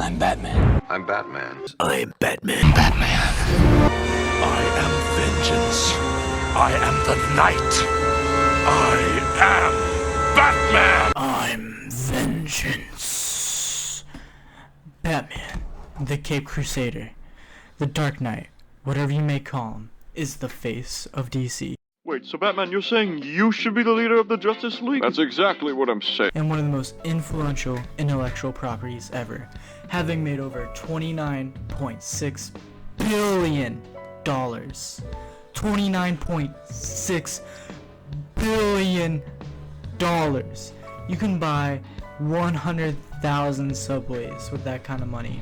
I'm Batman. I'm Batman. I'm Batman. Batman. I am vengeance. I am the night. I am Batman. I'm vengeance. Batman, the Cape Crusader, the Dark Knight, whatever you may call him, is the face of DC. Wait, so Batman, you're saying you should be the leader of the Justice League? That's exactly what I'm saying. And one of the most influential intellectual properties ever, having made over $29.6 billion. $29.6 billion. You can buy 100,000 subways with that kind of money.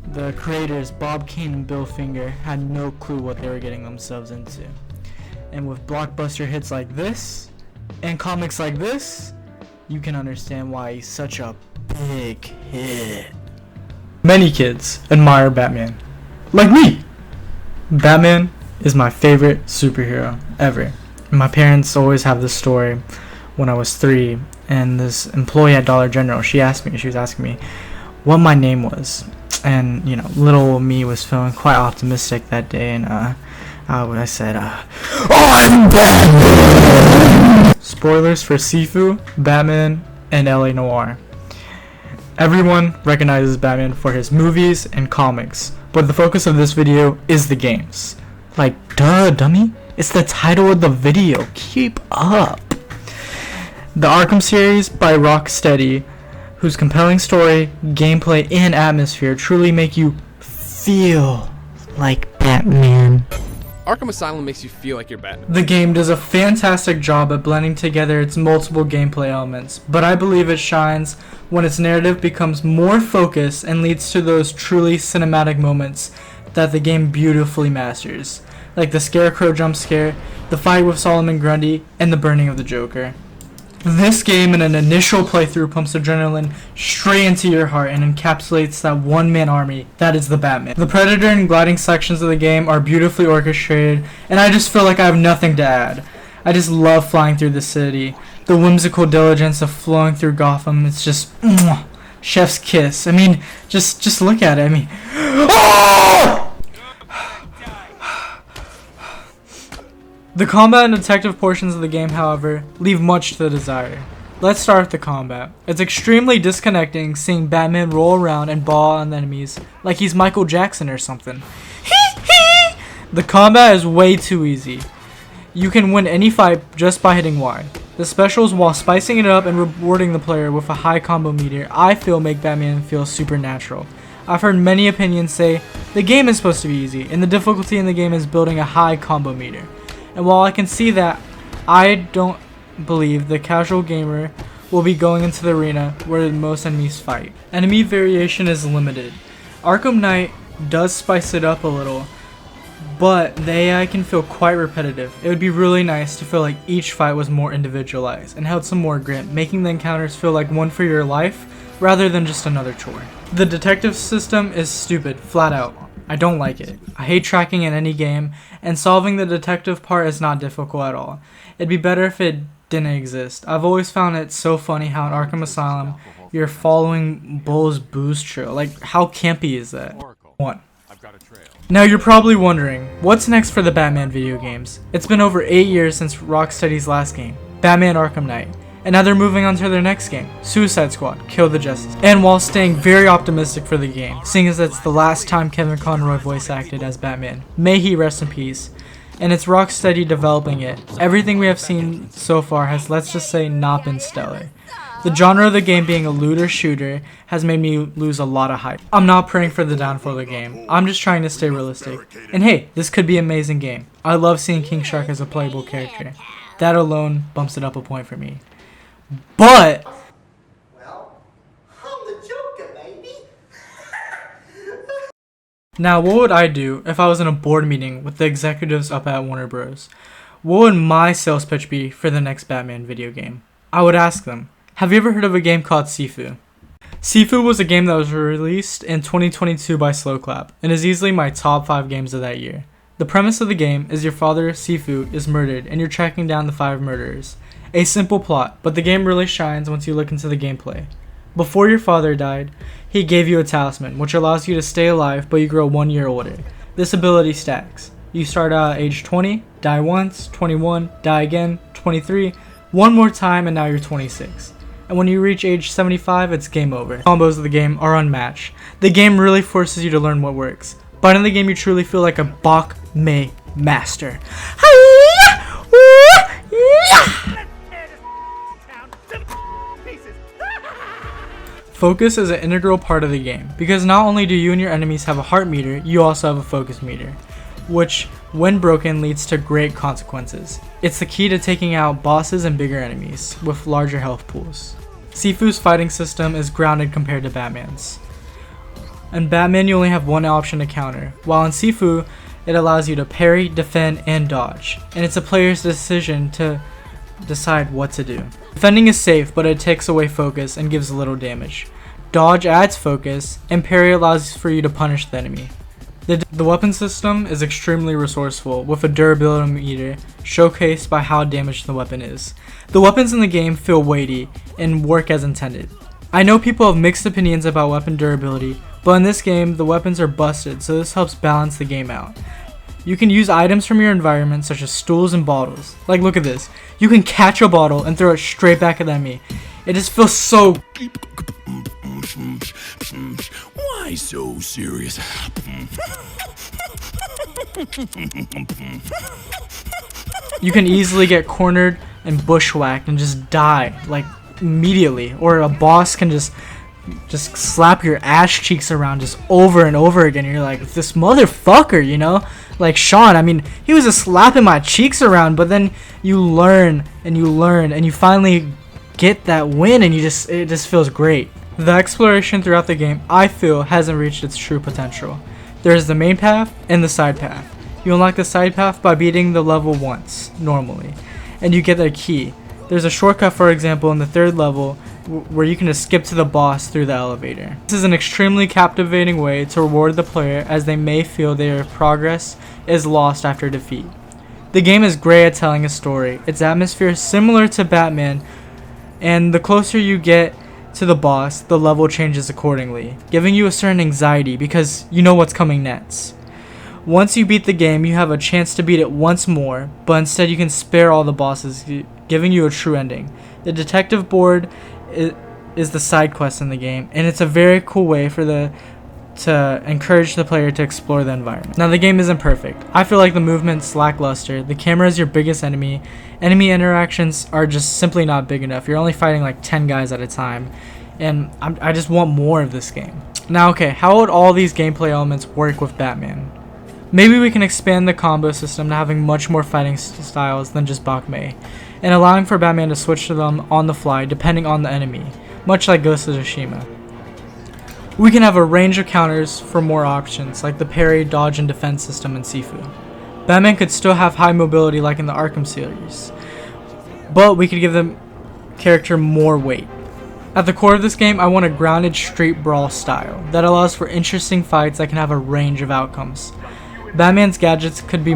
The creators, Bob Kane and Bill Finger, had no clue what they were getting themselves into. And with blockbuster hits like this, and comics like this, you can understand why he's such a big hit. Many kids admire Batman. Like me! Batman is my favorite superhero ever. My parents always have this story when I was 3, and this employee at Dollar General, she was asking me what my name was. And, you know, little me was feeling quite optimistic that day, and I said, I'm Batman! Spoilers for Sifu, Batman, and LA Noire. Everyone recognizes Batman for his movies and comics, but the focus of this video is the games. Like, duh, dummy. It's the title of the video. Keep up. The Arkham series by Rocksteady, whose compelling story, gameplay, and atmosphere truly make you feel like Batman. Arkham Asylum makes you feel like you're Batman. The game does a fantastic job at blending together its multiple gameplay elements, but I believe it shines when its narrative becomes more focused and leads to those truly cinematic moments that the game beautifully masters, like the Scarecrow jump scare, the fight with Solomon Grundy, and the burning of the Joker. This game in an initial playthrough pumps adrenaline straight into your heart and encapsulates that one-man army that is the Batman. The Predator and gliding sections of the game are beautifully orchestrated, and I just feel like I have nothing to add. I just love flying through the city. The whimsical diligence of flowing through Gotham, it's just chef's kiss. I mean, just look at it. I mean, oh! The combat and detective portions of the game, however, leave much to the desire. Let's start with the combat. It's extremely disconnecting seeing Batman roll around and ball on enemies like he's Michael Jackson or something. The combat is way too easy. You can win any fight just by hitting Y. The specials, while spicing it up and rewarding the player with a high combo meter, I feel make Batman feel supernatural. I've heard many opinions say the game is supposed to be easy and the difficulty in the game is building a high combo meter. And while I can see that, I don't believe the casual gamer will be going into the arena where most enemies fight. Enemy variation is limited. Arkham Knight does spice it up a little, but the AI can feel quite repetitive. It would be really nice to feel like each fight was more individualized and held some more grit, making the encounters feel like one for your life rather than just another chore. The detective system is stupid, flat out. I don't like it. I hate tracking in any game, and solving the detective part is not difficult at all. It'd be better if it didn't exist. I've always found it so funny how in Arkham Asylum, you're following Bull's booze trail. Like, how campy is that? 1. Now you're probably wondering, what's next for the Batman video games? It's been over 8 years since Rocksteady's last game, Batman Arkham Knight. And now they're moving on to their next game, Suicide Squad, Kill the Justice. And while staying very optimistic for the game, seeing as it's the last time Kevin Conroy voice acted as Batman, may he rest in peace, and it's Rocksteady developing it, everything we have seen so far has, let's just say, not been stellar. The genre of the game being a looter shooter has made me lose a lot of hype. I'm not praying for the downfall of the game, I'm just trying to stay realistic. And hey, this could be an amazing game. I love seeing King Shark as a playable character. That alone bumps it up a point for me. But well, I'm the Joker, baby. Now, what would I do if I was in a board meeting with the executives up at Warner Bros? What would my sales pitch be for the next Batman video game? I would ask them, have you ever heard of a game called Sifu? Sifu was a game that was released in 2022 by Slowclap and is easily my top 5 games of that year. The premise of the game is your father, Sifu, is murdered and you're tracking down the 5 murderers. A simple plot, but the game really shines once you look into the gameplay. Before your father died, he gave you a talisman, which allows you to stay alive, but you grow 1 year older. This ability stacks. You start out at age 20, die once, 21, die again, 23, one more time, and now you're 26. And when you reach age 75, it's game over. Combos of the game are unmatched. The game really forces you to learn what works. But in the game, you truly feel like a Bak Mei master. Focus is an integral part of the game, because not only do you and your enemies have a heart meter, you also have a focus meter, which, when broken, leads to great consequences. It's the key to taking out bosses and bigger enemies, with larger health pools. Sifu's fighting system is grounded compared to Batman's. In Batman, you only have one option to counter, while in Sifu, it allows you to parry, defend, and dodge, and it's a player's decision to decide what to do. Defending is safe, but it takes away focus and gives little damage. Dodge adds focus, and parry allows for you to punish the enemy. The weapon system is extremely resourceful, with a durability meter showcased by how damaged the weapon is. The weapons in the game feel weighty and work as intended. I know people have mixed opinions about weapon durability, but in this game the weapons are busted, so this helps balance the game out. You can use items from your environment such as stools and bottles. Like, look at this. You can catch a bottle and throw it straight back at the enemy. It just feels so... Why so serious? You can easily get cornered and bushwhacked and just die, like, immediately. Or a boss can just slap your ass cheeks around just over and over again. You're like, this motherfucker, you know? Like Sean, I mean, he was just slapping my cheeks around, but then you learn and you finally get that win, and it just feels great. The exploration throughout the game, I feel, hasn't reached its true potential. There is the main path and the side path. You unlock the side path by beating the level once, normally, and you get a key. There's a shortcut, for example, in the 3rd level, where you can just skip to the boss through the elevator. This is an extremely captivating way to reward the player, as they may feel their progress is lost after defeat. The game is great at telling a story. Its atmosphere is similar to Batman, and the closer you get to the boss, the level changes accordingly, giving you a certain anxiety because you know what's coming next. Once you beat the game, you have a chance to beat it once more, but instead you can spare all the bosses, giving you a true ending. The detective board is the side quest in the game, and it's a very cool way to encourage the player to explore the environment. Now, the game isn't perfect. I feel like the movement's lackluster. The camera is your biggest enemy. Enemy interactions are just simply not big enough. You're only fighting like 10 guys at a time, and I just want more of this game. Now, okay, how would all these gameplay elements work with Batman? Maybe we can expand the combo system to having much more fighting styles than just Bak Mei, and allowing for Batman to switch to them on the fly depending on the enemy, much like Ghost of Tsushima. We can have a range of counters for more options, like the parry, dodge, and defense system in Sifu. Batman could still have high mobility like in the Arkham series, but we could give the character more weight. At the core of this game, I want a grounded street brawl style that allows for interesting fights that can have a range of outcomes. Batman's gadgets could be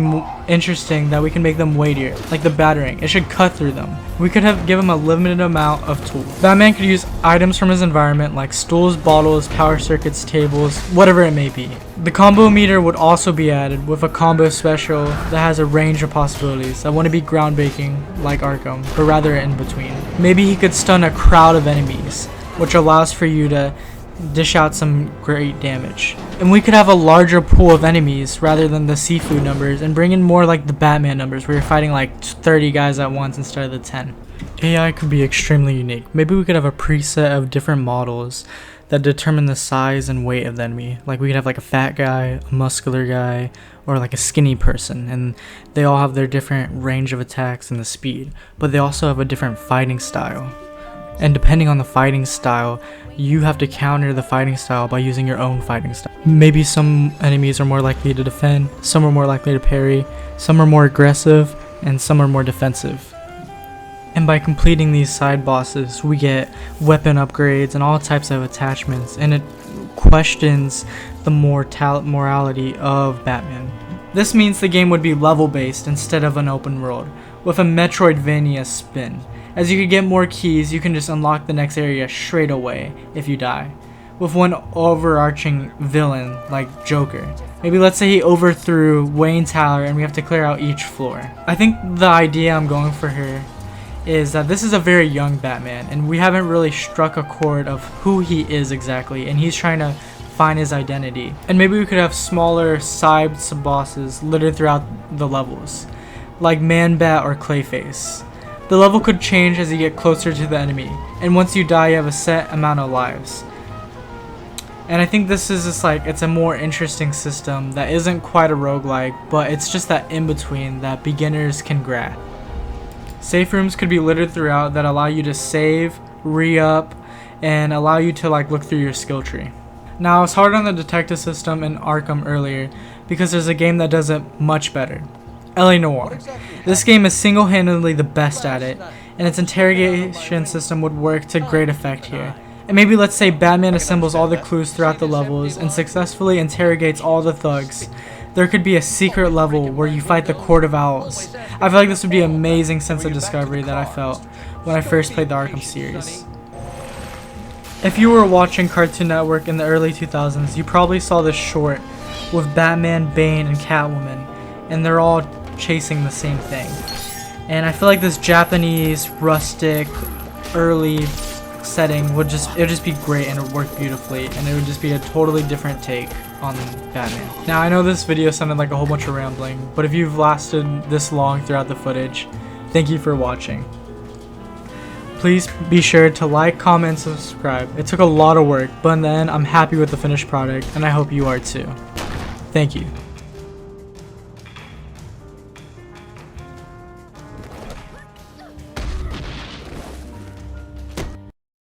interesting, that we can make them weightier, like the battering. It should cut through them. We could give him a limited amount of tools. Batman could use items from his environment like stools, bottles, power circuits, tables, whatever it may be. The combo meter would also be added with a combo special that has a range of possibilities. I want to be groundbreaking like Arkham, but rather in between. Maybe he could stun a crowd of enemies, which allows for you to dish out some great damage. And we could have a larger pool of enemies rather than the Sifu numbers, and bring in more like the Batman numbers where you're fighting like 30 guys at once instead of the 10. AI could be extremely unique. Maybe we could have a preset of different models that determine the size and weight of the enemy. Like we could have like a fat guy, a muscular guy, or like a skinny person, and they all have their different range of attacks and the speed, but they also have a different fighting style. And depending on the fighting style, you have to counter the fighting style by using your own fighting style. Maybe some enemies are more likely to defend, some are more likely to parry, some are more aggressive, and some are more defensive. And by completing these side bosses, we get weapon upgrades and all types of attachments, and it questions the morality of Batman. This means the game would be level based instead of an open world, with a Metroidvania spin. As you can get more keys, you can just unlock the next area straight away if you die. with one overarching villain like Joker. Maybe let's say he overthrew Wayne Tower and we have to clear out each floor. I think the idea I'm going for here is that this is a very young Batman and we haven't really struck a chord of who he is exactly, and he's trying to find his identity. And maybe we could have smaller side bosses littered throughout the levels, like Man-Bat or Clayface. The level could change as you get closer to the enemy, and once you die you have a set amount of lives. And I think this is just like, it's a more interesting system that isn't quite a roguelike, but it's just that in-between that beginners can grab. Safe rooms could be littered throughout that allow you to save, re-up, and allow you to like look through your skill tree. Now I was hard on the detective system in Arkham earlier because there's a game that does it much better. LA Noire. This game is single-handedly the best at it, and its interrogation system would work to great effect here. And maybe let's say Batman assembles all the clues throughout the levels and successfully interrogates all the thugs. There could be a secret level where you fight the Court of Owls. I feel like this would be an amazing sense of discovery that I felt when I first played the Arkham series. If you were watching Cartoon Network in the early 2000s, you probably saw this short with Batman, Bane, and Catwoman, and they're all chasing the same thing. And I feel like this Japanese, rustic, early setting would just be great, and it would work beautifully, and it would just be a totally different take on Batman. Now I know this video sounded like a whole bunch of rambling, but if you've lasted this long throughout the footage, thank you for watching. Please be sure to like, comment, and subscribe. It took a lot of work, but in the end I'm happy with the finished product, and I hope you are too. Thank you.